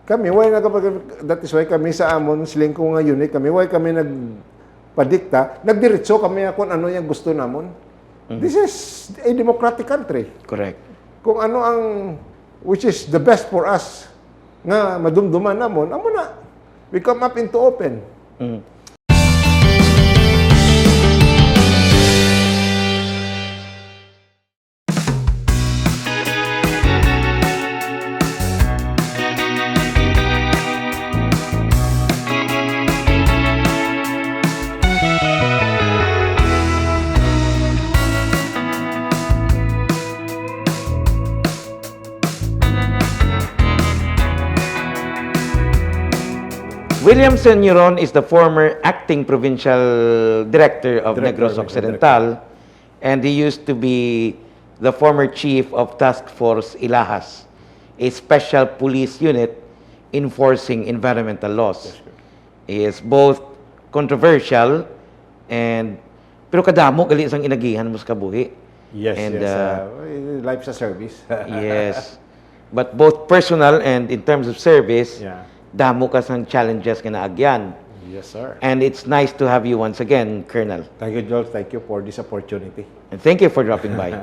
kami, that is why kami sa amon, siling ko nga unit kami, why kami nagpadikta, nagdiretso kami kung ano yung gusto namon. This is a democratic country. Correct. Kung ano ang, which is the best for us, nga madumduman namon, amo na. We come up into open. William Senoron is the former acting provincial director of Negros Occidental, and he used to be the former chief of Task Force Ilahas, a special police unit enforcing environmental laws. He is both controversial and pero kadamo gali isang inagihan mo sa kabuhi. Yes, and, yes. Life sa service. Yes. But both personal and in terms of service, damo ka sang challenges kinaagyan. Yes, sir. And it's nice to have you once again, Colonel. Thank you, Joel. Thank you for this opportunity. And thank you for dropping by.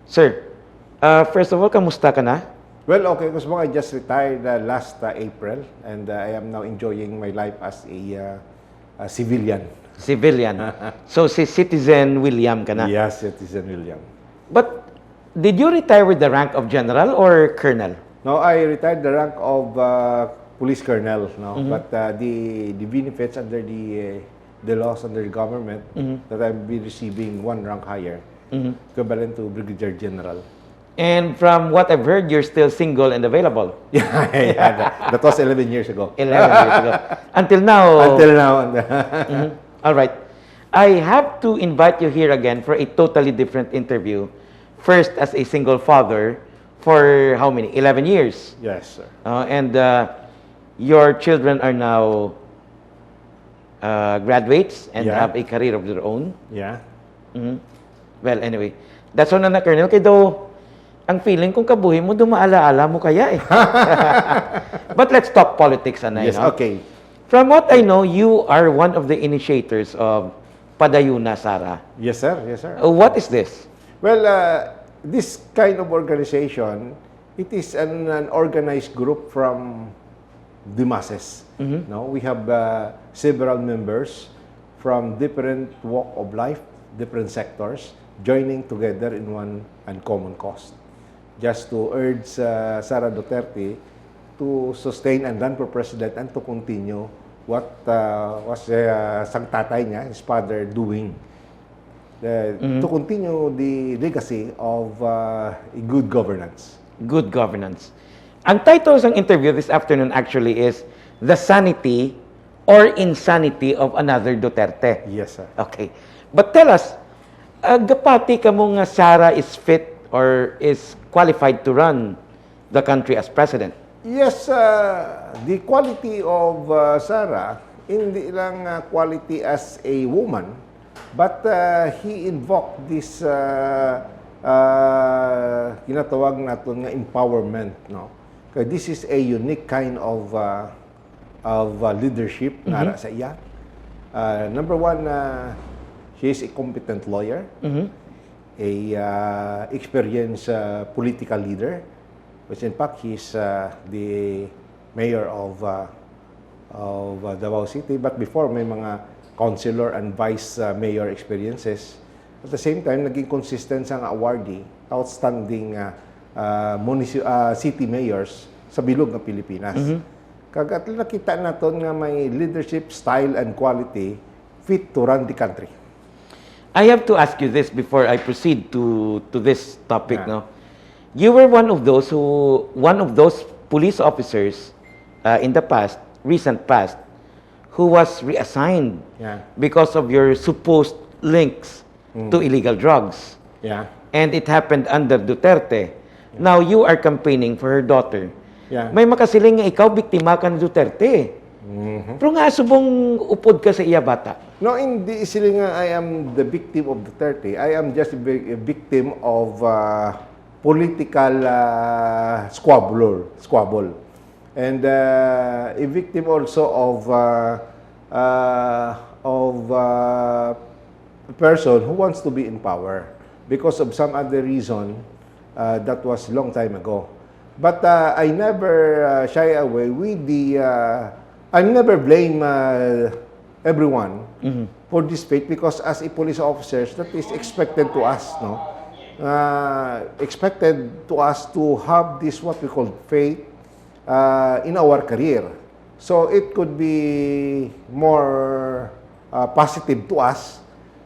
Sir, first of all, kamusta ka na? Well, okay, because I just retired last April, and I am now enjoying my life as a civilian. Civilian. So, si Citizen William ka na? Yes, Citizen William. But, did you retire with the rank of General or Colonel? No, I retired the rank of Police Colonel, no? But the benefits under the laws under the government that I'll be receiving one rank higher, equivalent to Brigadier General. And from what I've heard, you're still single and available. Yeah, that was 11 years ago. 11 years ago. Until now. Until now. All right. I have to invite you here again for a totally different interview. First, as a single father for how many? 11 years. Yes, sir. And your children are now graduates and have a career of their own. Yeah. Well, anyway, that's all na Colonel. Kaya daw, ang feeling kong kabuhi mo, dumaala-ala mo kaya eh. But let's talk politics, Anay. Yes, no? okay. From what I know, you are one of the initiators of Padayuna Sara. Yes, sir. Yes, sir. What is this? Well, this kind of organization, it is an organized group from the masses. No, we have several members from different walk of life, different sectors, joining together in one uncommon cause, just to urge Sara Duterte to sustain and run for president and to continue what was sang tatay niya, his father, doing. To continue the legacy of good governance. Good governance. Ang title ng interview this afternoon actually is The Sanity or Insanity of Another Duterte. Yes, sir. Okay. But tell us, gapati ka mo nga Sara is fit or is qualified to run the country as president? Yes, the quality of Sara, hindi lang quality as a woman, but he invoked this kinatawag natin nga empowerment, no? Because this is a unique kind of leadership nara sa iya. Number one, she is a competent lawyer, a experienced political leader, which in fact he's the mayor of Davao City. But before, may mga councilor and vice mayor experiences. At the same time, naging consistent sang awardee, outstanding city mayors sa bilog ng Pilipinas. Kagat nakita naton nga may leadership style and quality fit to run the country. I have to ask you this before I proceed to this topic. No, you were one of those police officers in the recent past, who was reassigned because of your supposed links to illegal drugs. And it happened under Duterte. Now you are campaigning for her daughter. May makasiling nga ikaw biktima ka ni Duterte. Pero nga subong upod ka sa iya bata. No, hindi sila nga I am the victim of Duterte. I am just a victim of political squabble. and a victim also of a person who wants to be in power because of some other reason that was long time ago. But I never shy away with I never blame everyone for this fate, because as a police officers, that is expected to us, no? Expected to us to have this what we call fate in our career. So it could be more positive to us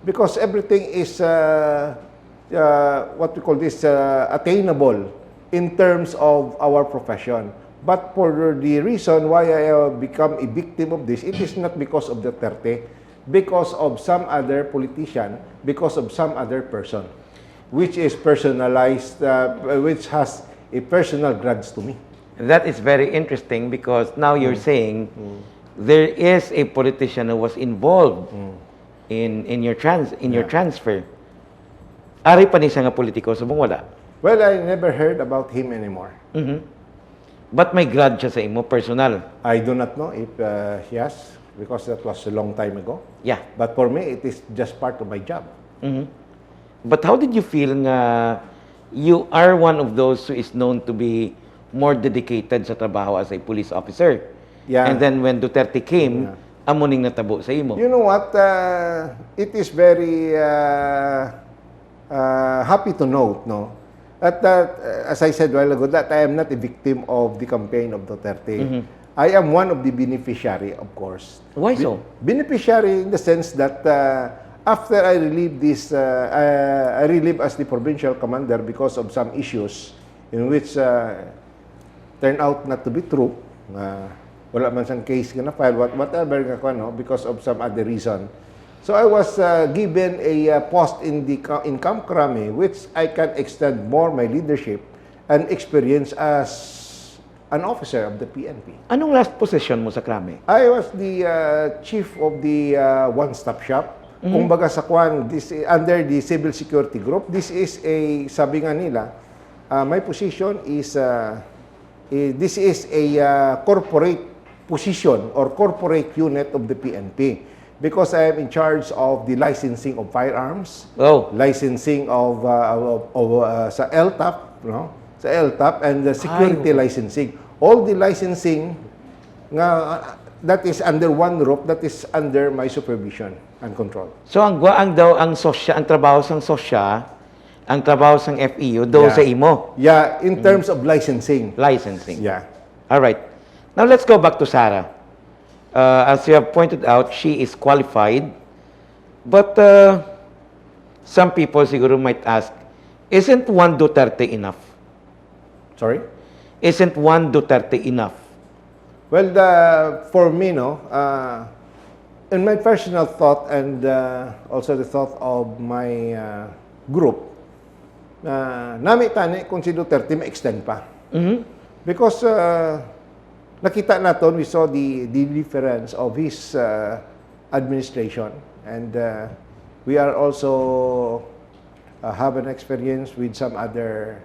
because everything is what we call this attainable in terms of our profession. But for the reason why I have become a victim of this, it is not because of Duterte, because of some other politician, because of some other person, which is personalized, which has a personal grudge to me. That is very interesting because now you're saying there is a politician who was involved in your transfer. Ari pa ni siya nga politiko, subong wala? Well, I never heard about him anymore. But may grudge siya sa imo, personal. I do not know if he has, because that was a long time ago. Yeah. But for me, it is just part of my job. But how did you feel nga you are one of those who is known to be more dedicated sa trabaho as a police officer? Yeah. And then when Duterte came, amuning natabo sa imo. You know what? It is very happy to note, no? That, as I said a while ago, that I am not a victim of the campaign of Duterte. I am one of the beneficiary, of course. Why so? Beneficiary in the sense that after I relieved this, I relieved as the provincial commander because of some issues in which turned out not to be true. Wala man siyang case na file, whatever nga ko, no, because of some other reason. So I was given a post in Camp Crame, which I can extend more my leadership and experience as an officer of the PNP. Anong last position mo sa Krame? I was the chief of the one-stop shop. Kumbaga sa Kwan, this under the civil security group. This is a, sabi nga nila, my position is, this is a corporate position or corporate unit of the PNP. Because I am in charge of the licensing of firearms, licensing of sa LTAP, no? Sa LTAP, and the security licensing. All the licensing nga that is under one roof, that is under my supervision and control. So ang trabaho sang sosya, ang trabaho sang FEU do sa imo. Yeah, in terms of licensing. Licensing. Yeah. All right. Now let's go back to Sara. As you have pointed out, she is qualified. But some people siguro might ask, isn't one Duterte enough? Sorry? Isn't one Duterte enough? Well, for me, no, in my personal thought and also the thought of my group, nami tani kung si Duterte ma-extend pa. Because nakita natin, we saw the difference of his administration, and we are also have an experience with some other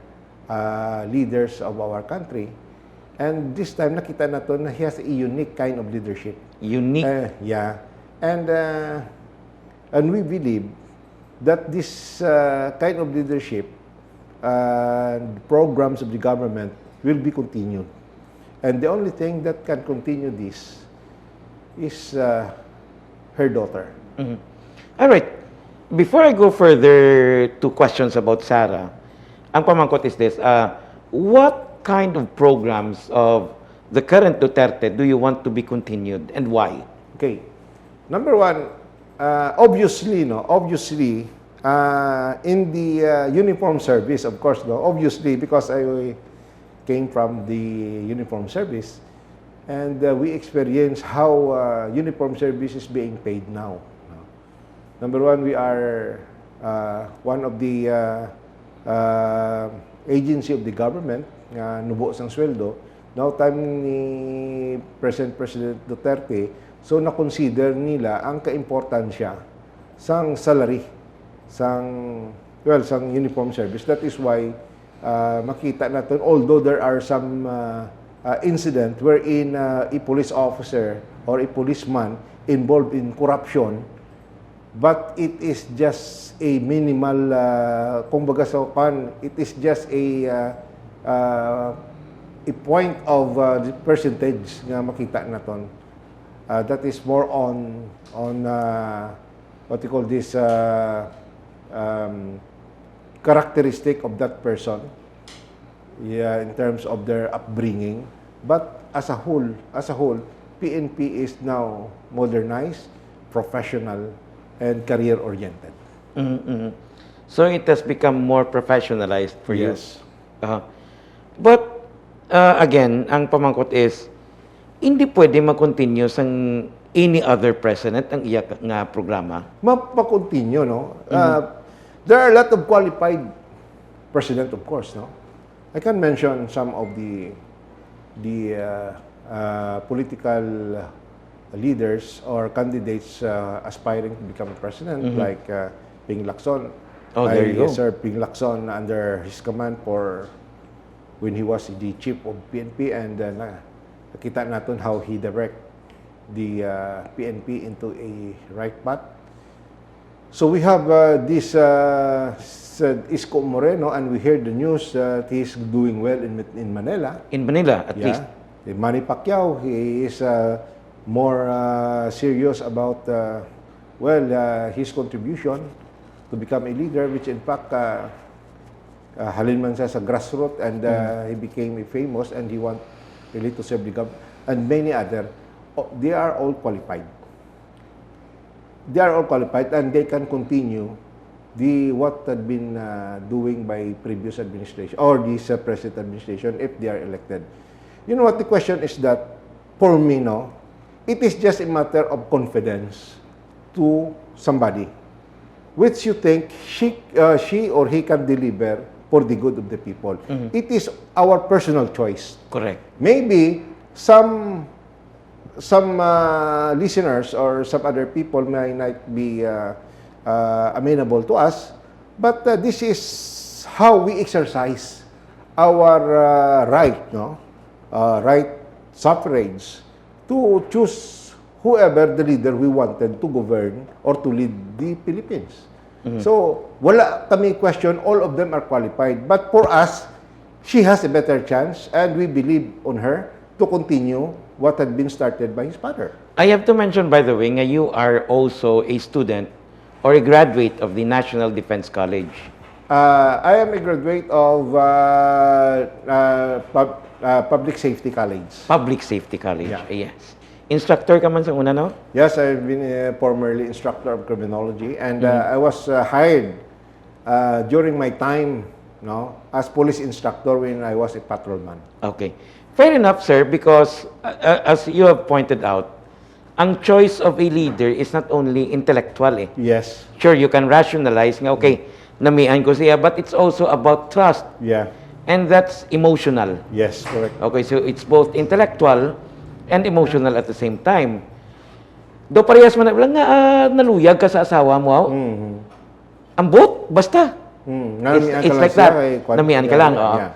leaders of our country, and this time nakita natin na he has a unique kind of leadership. Unique? Yeah, and we believe that this kind of leadership and programs of the government will be continued. And the only thing that can continue this is her daughter. All right. Before I go further to questions about Sara, ang pamangkot is this. What kind of programs of the current Duterte do you want to be continued and why? Okay. Number one, obviously, in the uniform service, of course, no, obviously, because I came from the uniform service, and we experience how uniform service is being paid now. Number one, we are one of the agency of the government nga nubo sang sweldo. Now time ni President Duterte, so na-consider nila ang kaimportansya sang salary, sang uniform service. That is why makita natin, although there are some incident wherein a police officer or a policeman involved in corruption, but it is just a minimal, kumbaga sa pan, it is just a point of the percentage nga makita naton. That is more on what you call this characteristic of that person, in terms of their upbringing. But as a whole, PNP is now modernized, professional, and career-oriented. Mm-hmm. So it has become more professionalized for you. Yes. But again, ang pamangkot is, hindi pwede mag-continue sang any other president ang iya nga programa. Mapakontinue, no? There are a lot of qualified president, of course, no? I can mention some of the political leaders or candidates aspiring to become president, like Ping Lacson. Oh, there you go. Served Ping Lacson under his command for when he was the chief of PNP, and nakita natin how he direct the PNP into a right path. So we have this Isko Moreno, and we heard the news that he's doing well in Manila. In Manila, at least. Manny Pacquiao, he is more serious about his contribution to become a leader, which in fact halin man siya sa grassroots, and he became famous, and he want really to serve the government, and many other. They are all qualified. They are all qualified, and they can continue what had been doing by previous administration or this present administration if they are elected. You know what the question is, that for me, no, it is just a matter of confidence to somebody which you think she or he can deliver for the good of the people. It is our personal choice. Correct. Maybe some listeners or some other people may not be amenable to us, but this is how we exercise our right, no, right suffrage to choose whoever the leader we wanted to govern or to lead the Philippines. So wala kami question, all of them are qualified, but for us, she has a better chance, and we believe on her to continue what had been started by his father. I have to mention, by the way, nga you are also a student or a graduate of the National Defense College. I am a graduate of Public Safety College. Public Safety College, Yeah. yes. Instructor ka man sa una, no? Yes, I've been formerly instructor of criminology, and I was hired during my time, no, as police instructor when I was a patrolman. Okay. Fair enough, sir, because as you have pointed out, ang choice of a leader is not only intellectual, eh. Yes. Sure, you can rationalize nga, okay, namian ko siya, but it's also about trust. Yeah. And that's emotional. Yes, correct. Okay, so it's both intellectual and emotional at the same time. Do parehas man lang nga naluyag ka sa asawa mo. Ambot, basta. It's like that. Namian ka lang. Yeah.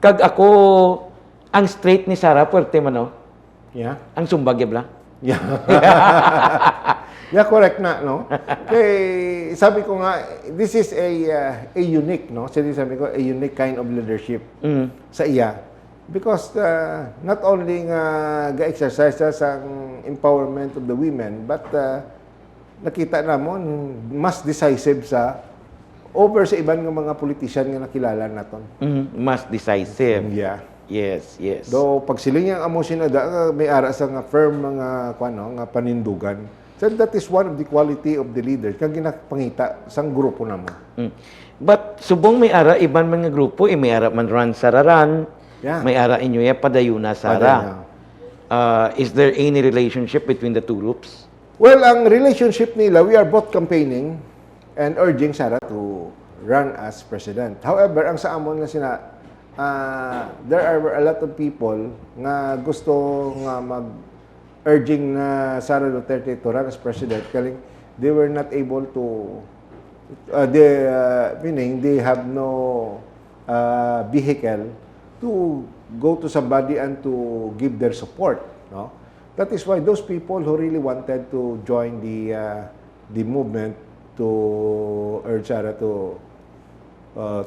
Kag ako, ang straight ni Sara, puwerte man, no? Yeah. Ang sumbag, yabla. Yeah. Yeah, correct na, no? Kaya sabi ko nga, this is a unique, no? Sabi ko, a unique kind of leadership sa iya. Because not only ga-exercise sa empowerment of the women, but nakita namon mas decisive over sa ibang mga politician nga nakilala naton. Mas decisive. Yeah. Yes, yes. Do pag siling ang amo sinada may ara sa nga firm nga nga panindugan. So that is one of the quality of the leader kang ginapangita sang grupo namo. But subong may ara iban mga grupo, may ara man ran sararan. Yeah. May ara inyo ya Padayuna Sara. Is there any relationship between the two groups? Well, ang relationship nila, we are both campaigning and urging Sara to run as president. However, ang sa amon nga there are a lot of people nga gusto nga urging na Sara Duterte to run as president, kaling they were not able to meaning they have no vehicle to go to somebody and to give their support, no? That is why those people who really wanted to join the movement to urge Sara to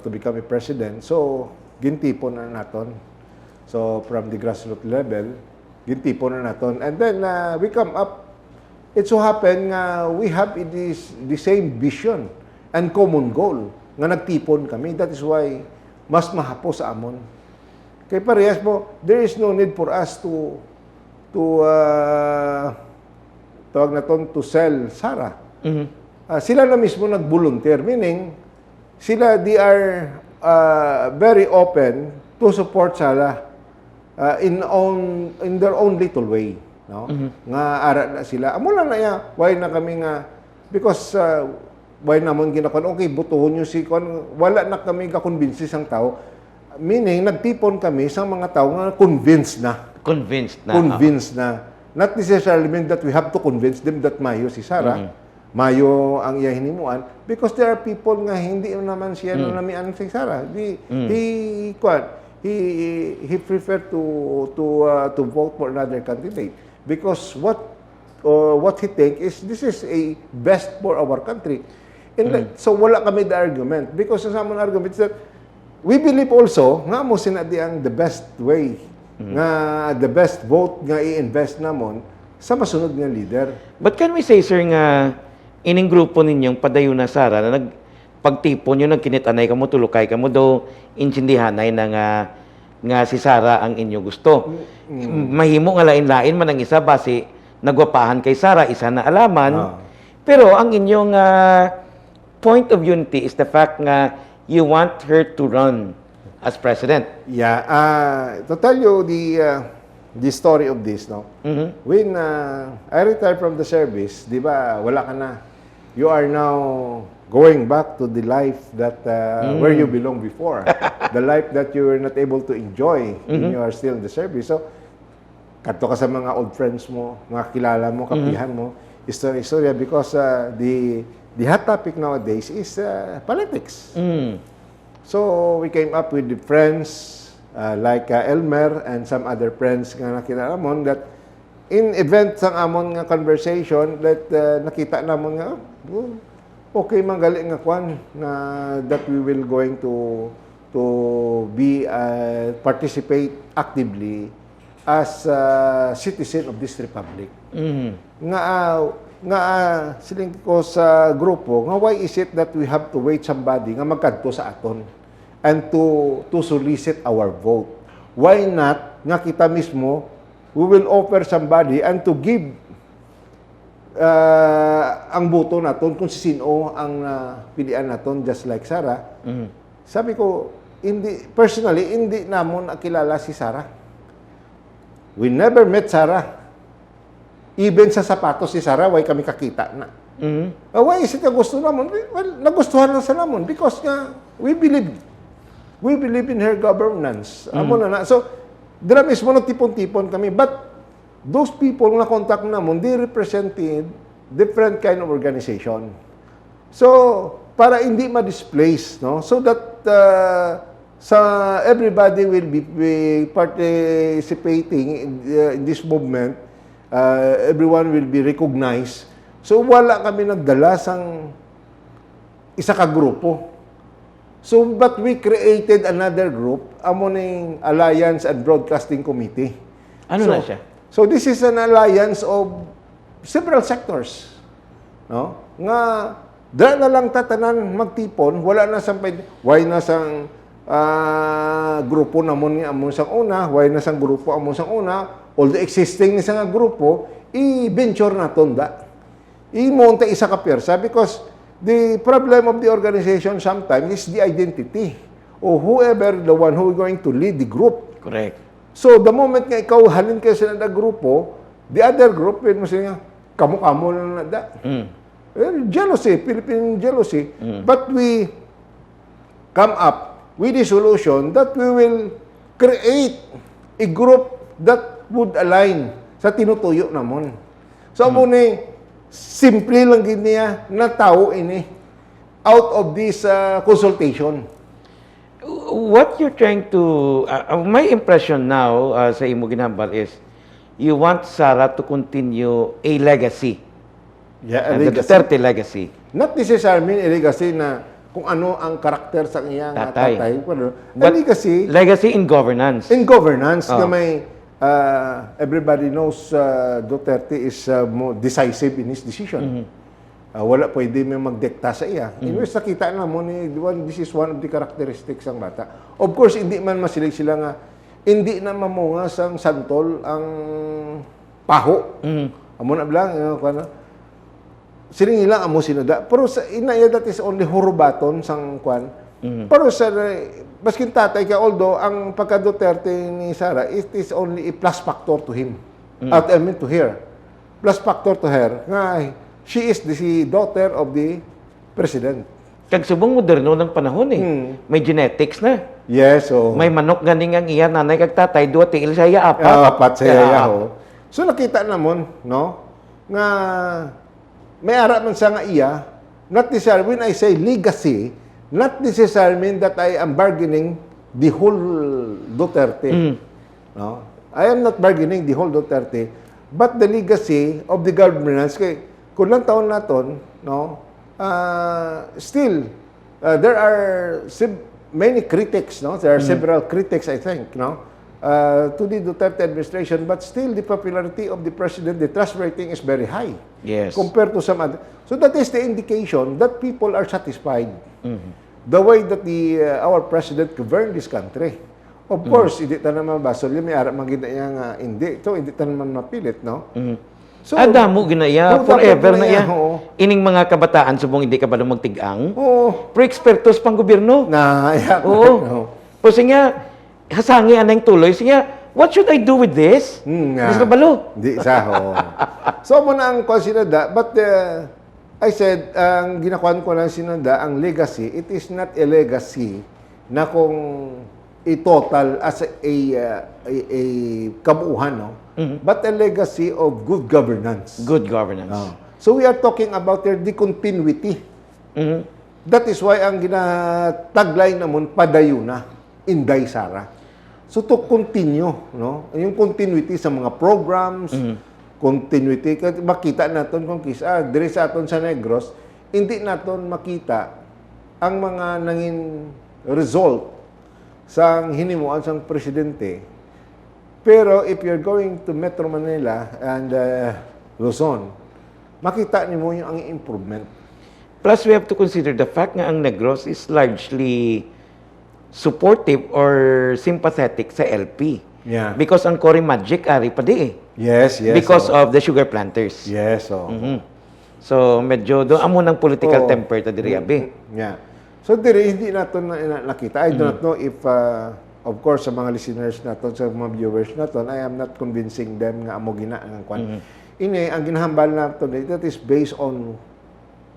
become a president, so gintipon na naton. So from the grassroots level, gintipon na naton, and then we come up. It so happen we have the same vision and common goal nga nagtipon kami. That is why mas mahapo sa amon. Kay parehas mo, there is no need for us to tawag na ton, to sell Sara. Sila na mismo nag-volunteer, meaning sila, they are very open to support Sara in their own little way, no? Nga ara na sila. Amo lang na ya, why na kami nga, because why namon ginakon, okay, butuhon nyo si kon, wala na kami ka-convince sang tao. Meaning, nagtipon kami sa mga tao nga convinced na. Convinced na. Not necessarily mean that we have to convince them that mayo si Sara. Mayo ang iya hinimuan. Because there are people nga hindi naman siya namian si Sara. He preferred to vote for another candidate. Because what he think is this is a best for our country. So wala kami the argument. Because sa among argument is that we believe also nga mo sinadi ang the best way nga the best vote nga i-invest namon sa masunod nga leader. But can we say, sir, nga ining grupo ninyong Padayuna Sara na pagtipon nyo, nagkinitanay ka mo, tulukay ka mo, do intindihanay na nga si Sara ang inyo gusto. Mahimo nga lain-lain man ang isa base nagwapahan kay Sara, isa na alaman. Pero ang inyong point of unity is the fact nga you want her to run as president. Yeah, to tell you the story of this, no? When I retired from the service, di ba, wala ka na. You are now going back to the life that where you belong before. The life that you were not able to enjoy when you are still in the service. So, kadto ka sa mga old friends mo, mga kilala mo, kapihan mo, istorya, because the hot topic nowadays is politics. So, we came up with the friends like Elmer and some other friends nga nakilala mo that in event sang amon nga conversation that nakita namon nga okay manggali nga kwan na that we will going to be participate actively as a citizen of this republic. Nga siling ko sa grupo nga why is it that we have to wait somebody nga magkadto sa aton and to solicit our vote? Why not nga kita mismo we will offer somebody and to give ang boto naton kung sino ang pilian naton, just like Sara. Sabi ko, personally hindi namon nakilala si Sara. We never met Sara. Even sa sapatos si Sara, why kami kakita na. Why is it na gusto namon? Well, nagustuhan lang sa namon because we believe in her governance. Amo na. So, dira mismo nagtipon-tipon kami. But those people na contact namon, they represented different kind of organization. So, para hindi ma-displace, no? So that everybody will be participating in this movement. Everyone will be recognized. So, wala kami nagdala sang isa ka grupo. So, but we created another group, Amoning Alliance and Broadcasting Committee. Ano na siya? So, this is an alliance of several sectors. No? Nga, dahil na lang tatanan magtipon, wala na sang, why na sang grupo namon nga amon sang una, why na sang grupo amon sang una, all the existing ni sang grupo, i-venture na tonda. I-monta isa ka persa because the problem of the organization sometimes is the identity or whoever the one who is going to lead the group. Correct. So, the moment nga ikaw halin kayo sa na grupo, the other group, pwede mo siya, kamo-kamo lang na da. Jealousy, Philippine jealousy. But we come up with a solution that we will create a group that would align sa tinutuyo namon. So, muna, simple lang din niya na tao ini out of this consultation. what you're trying to, my impression now sa imo ginambal is, you want Sara to continue a legacy. Yeah, a The legacy. Duterte legacy. Not necessarily a legacy na kung ano ang karakter sa iyang Tatay. tatay. Pero, a But legacy legacy in governance. in governance Oh. na may everybody knows Duterte is more decisive in his decision. Wala pwede may magdekta sa iya. Inuwi nakita na mo ni this is one of the characteristics ng bata. Of course, hindi man masilig sila nga hindi na mamungas ang santol ang paho. Amo na lang kuno. Siling ilang amo sinada. Pero sa inaya that is only hurubaton sang kwan. Pero sa baskin tatay ka although ang pagka Duterte ni Sara it is only a plus factor to him. I mean to her. Plus factor to her. Nga she is the daughter of the president. Kag subong moderno ng panahon eh. May genetics na. Yes, so May manok ganing ang iya nanay kag tatay, duwa tiil sa iya apat. apat sa yayaho. So nakita namon, no? Nga may ara man sa nga iya, not necessarily when I say legacy, not necessarily mean that I am bargaining the whole Duterte. No? I am not bargaining the whole Duterte, but the legacy of the governance kay kung lang taon naton, no? Still there are many critics, no? There are several critics, I think, no? To the Duterte administration, but still the popularity of the president, the trust rating is very high. Yes. Compared to some other. So that is the indication that people are satisfied. The way that our president governed this country. Of course, hindi ta naman basol, may ara magina nga hindi. Ito, hindi ta naman mapilit, no? So, Adamo ginaya Oo, forever dapat na ginaya, iya. oo. Ining mga kabataan subong hindi ka ba magtigang? Oo. Pre-expertos pang gobyerno. Yeah, Oo. Kasi nga hasangi anang tuloy siya. What should I do with this? Gusto balo. Hindi isa, So, mo na ang konsinada, but I said, ang ginakuan ko lang sinanda, ang legacy, it is not a legacy na kung i-total as a kabuuhan, no? But a legacy of good governance. Good governance. So, we are talking about the continuity. That is why ang ginatagline namon Padayuna, Inday Sara. So to continue, no? Yung continuity sa mga programs, continuity, makita naton kung diri sa aton sa Negros, hindi naton makita ang mga nangin result sa hinimuan sang presidente. Pero if you're going to Metro Manila and Luzon, makita nimo yung ang improvement. Plus, we have to consider the fact nga ang Negros is largely supportive or sympathetic sa LP. Yeah. Because ang Cory Magic ari pa di eh. Yes, yes. Because of the sugar planters. Yes, So, medyo do amo ng political Oo. temper ta diri abi. Yeah. So, hindi natin nakita. I do not know if, of course, sa mga listeners natin, sa mga viewers natin, I am not convincing them nga amo gina ang kwan. Ini, ang ginahambal natin, that is based on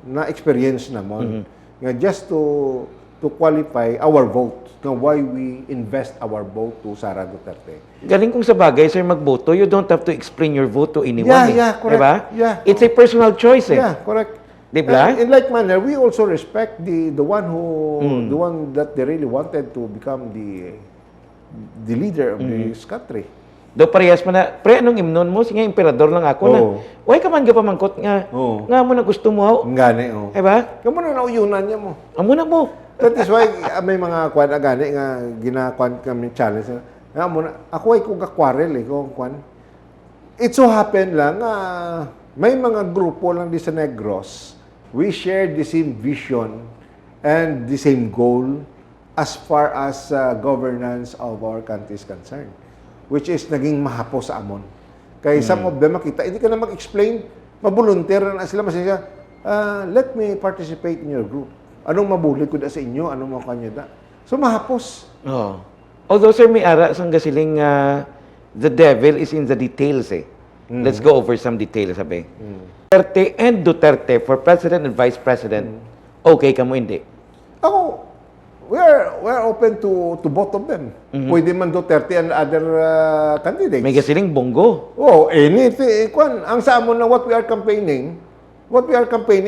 na experience namon. Nga just to qualify our vote, nga why we invest our vote to Sara Duterte. Galing kung sa bagay, sir, magboto, you don't have to explain your vote to anyone. Yeah, correct. Diba? Yeah. It's a personal choice eh. Yeah, correct. Diba? And in like manner, we also respect the one who the one that they really wanted to become the leader of this country. Do parehas man na, pre, anong imnon mo? Sige, emperador lang ako na. Why ka man ka pamangkot nga? Nga mo na gusto mo, Ang gani, Diba? Kamu na nauyunan niya mo. Amo na mo. That is why may mga kwan na gani nga ginakuan kami challenge. Nga mo na, ako ay kung kakwarel kung kwan. It so happen lang may mga grupo lang di sa Negros. We share the same vision and the same goal as far as governance of our country is concerned. Which is naging mahapo sa amon. Kaya some of them makita, hindi ka na mag-explain, mabulunteer na sila, masaya, let me participate in your group. Anong mabulit ko da sa inyo? Anong makanya da? So, mahapos. Although, sir, may ara sang gasiling the devil is in the details eh. Let's go over some details, sabi. Duterte and Duterte for President and Vice President, okay ka mo hindi? Ako, we are open to both of them. Pwede man Duterte and other candidates. May gasiling bongo. Kwan, ang sa amon na what we are campaigning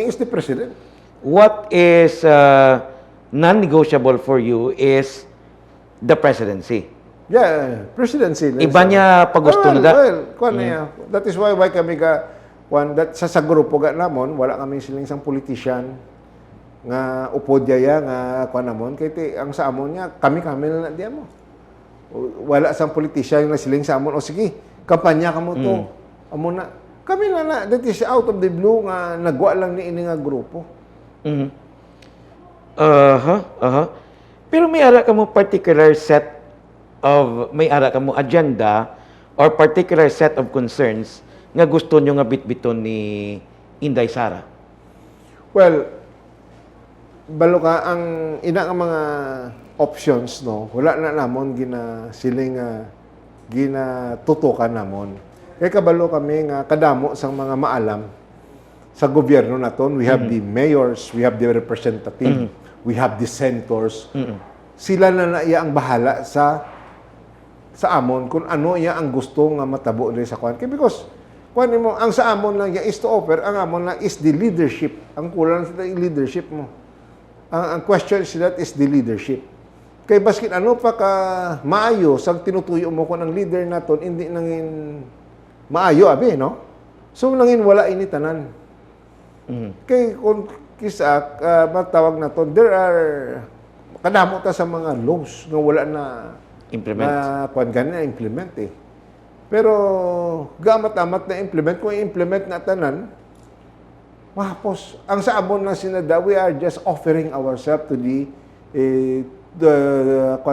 is the president. What is non-negotiable for you is the presidency. Yeah, presidency. Iba niya pagusto na da. Kuan niya. That is why kami sa grupo ga namon, wala kami siling isang politician nga upod yaya nga kuan namon kay ang sa amon niya kami na diya mo. Wala sang politician nga siling sa amon o sige, kampanya kamo to. Amo na kami na that is out of the blue nga nagwa lang ni ini nga grupo. Pero may ara ka mo particular set of agenda or particular set of concerns nga gusto nyo nga bitbiton ni Inday Sara? Well, balo ka ang ina nga mga options no, wala na namon siling ginatutukan namon. Kaya kabalo kami nga kadamo sang mga maalam sa gobyerno naton. We have the mayors, we have the representative, we have the senators. Sila na iya ang bahala sa amon kung ano iya ang gusto nga matabo diri sa kwan. Because kwan mo ang sa amon lang is to offer, ang amon lang is the leadership. Ang kulang sa leadership mo. Ang question is that is the leadership. Kay baskin ano pa ka maayo sa tinutuyo mo ko ng leader naton hindi nangin maayo abi no. So nangin wala ini tanan. Kay kung kisa matawag naton there are kadamo ta sa mga laws nga wala na Implement. Na kwan ganina implement eh. Pero gamat-amat na implement kung implement na tanan mahapos. Ang sa amon na sinada, we are just offering ourselves to the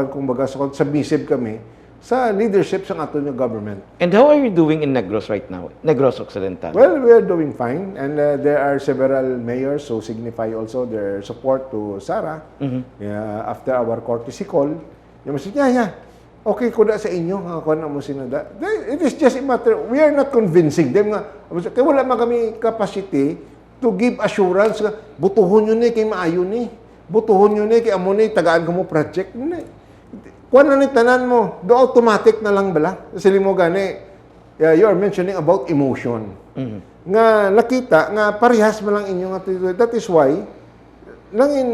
kumbaga submissive kami sa leadership sa ato nga government. And how are you doing in Negros right now? Negros Occidental? Well, we are doing fine, and there are several mayors who signify also their support to Sara after our courtesy call. Yung okay ko na sa inyo, ako na mo sinada. It is just a matter, we are not convincing them nga, kaya wala man kami capacity to give assurance nga, butuhon nyo ni kay maayo ni. Butuhon nyo ni kay amo ni, tagaan ko mo project ni. Kuha na ni tanan mo, do automatic na lang bala. Sili mo gani, you are mentioning about emotion. Nga nakita, nga parehas mo lang inyo nga. That is why, nangin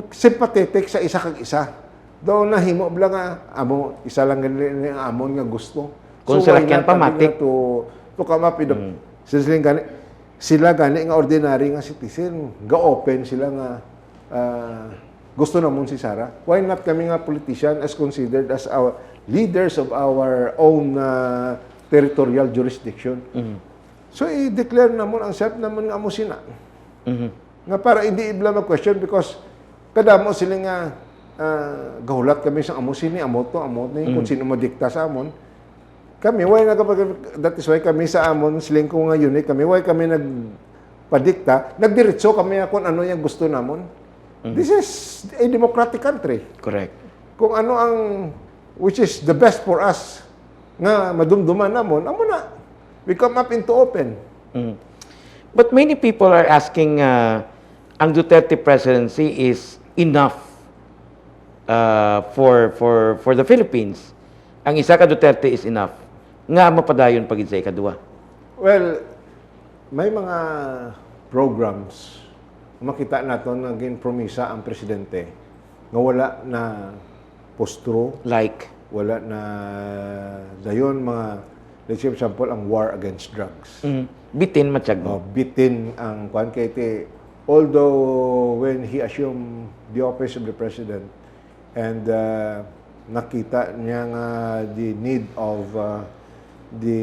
sympathetic sa isa kag isa. Do nahimo bala nga, amo, isa lang ganili ang amon nga gusto. Kung so, sila kyan pamatik. To come up with sila gani nga ordinary nga citizen, ga-open sila nga gusto namon si Sara. Why not kami nga politician as considered as our leaders of our own territorial jurisdiction. So i-declare namon ang self namon nga amo sina. Nga para hindi ibla mag-question because kadamo sila nga gahulat kami sa amo sini, amo to, amo ni kung sino mo dikta sa amon. Kami why that is why kami sa amon siling ko nga unit kami why kami nagpadikta, nagdiretso kami kung ano yung gusto namon. This is a democratic country. Correct. Kung ano ang, which is the best for us, nga madumduman namon, amo na. We come up into open. But many people are asking, ang Duterte presidency is enough for the Philippines. Ang isa ka Duterte is enough. Nga mapadayon pagid sa ikadua. Well, may mga programs makita naton naging promisa ang presidente nga wala na postro, Like? wala na dayon mga let's say example ang war against drugs. Bitin matiyag mo. Bitin ang kwan kay although when he assumed the office of the president and nakita niya nga the need of the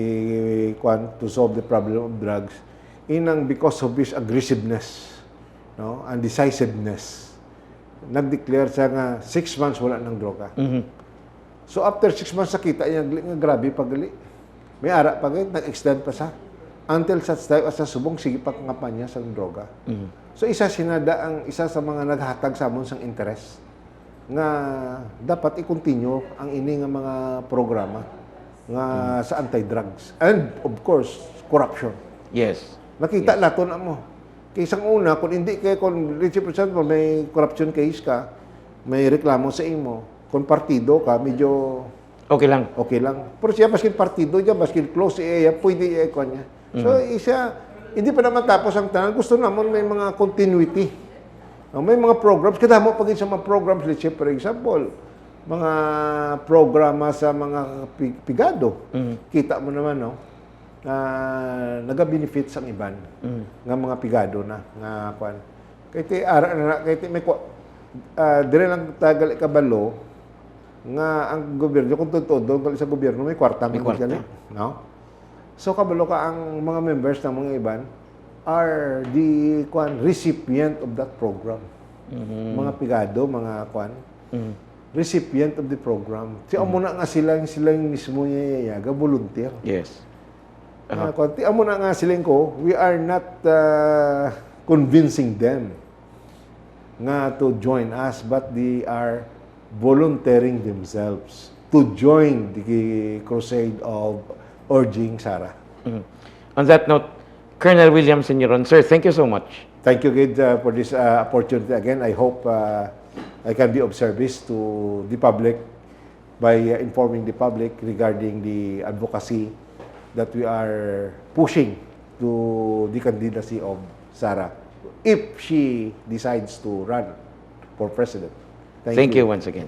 kwan to solve the problem of drugs inang because of his aggressiveness and decisiveness nag-declare siya nga 6 months wala ng droga. So after 6 months nakita niya nga grabe pagali. May ara pa gid nag-extend pa sa until such time as sa subong sige pa kampanya sa droga. So isa sinada ang isa sa mga naghatag sa amon sang interest nga dapat i-continue ang ini nga mga programa nga sa anti-drugs and of course corruption. Yes. Nakita naton mo. Kisang una, kung hindi kay kung may corruption case ka, may reklamo sa imo, kung partido ka, medyo okay lang. Okay lang. Pero siya, baskin partido niya, baskin close iya, pwede i-econ niya. So, isa, hindi pa naman tapos ang tanan. Gusto naman may mga continuity. May mga programs. Kada mo pag sa mga programs, let's say, for example, mga programa sa mga pigado. Kita mo naman, no? Naga-benefits ang iban nga mga pigado na nga kwan. Kay ti ara na kay ti may dire lang tagal kabalo nga ang gobyerno kung totoo doon sa gobyerno may kwarta May kwarta. no? So kabalo ka ang mga members ng mga iban are the recipient of that program. Mga pigado, mga recipient of the program. Ti amo na nga sila yung mismo yayaga volunteer. Yes. Ti amo na nga siling ko, we are not convincing them nga to join us, but they are volunteering themselves to join the crusade of urging Sara. On that note, Colonel William Senoron, sir, thank you so much. Thank you, Gid, for this opportunity again. I hope I can be of service to the public by informing the public regarding the advocacy that we are pushing to the candidacy of Sara if she decides to run for president. Thank you once again.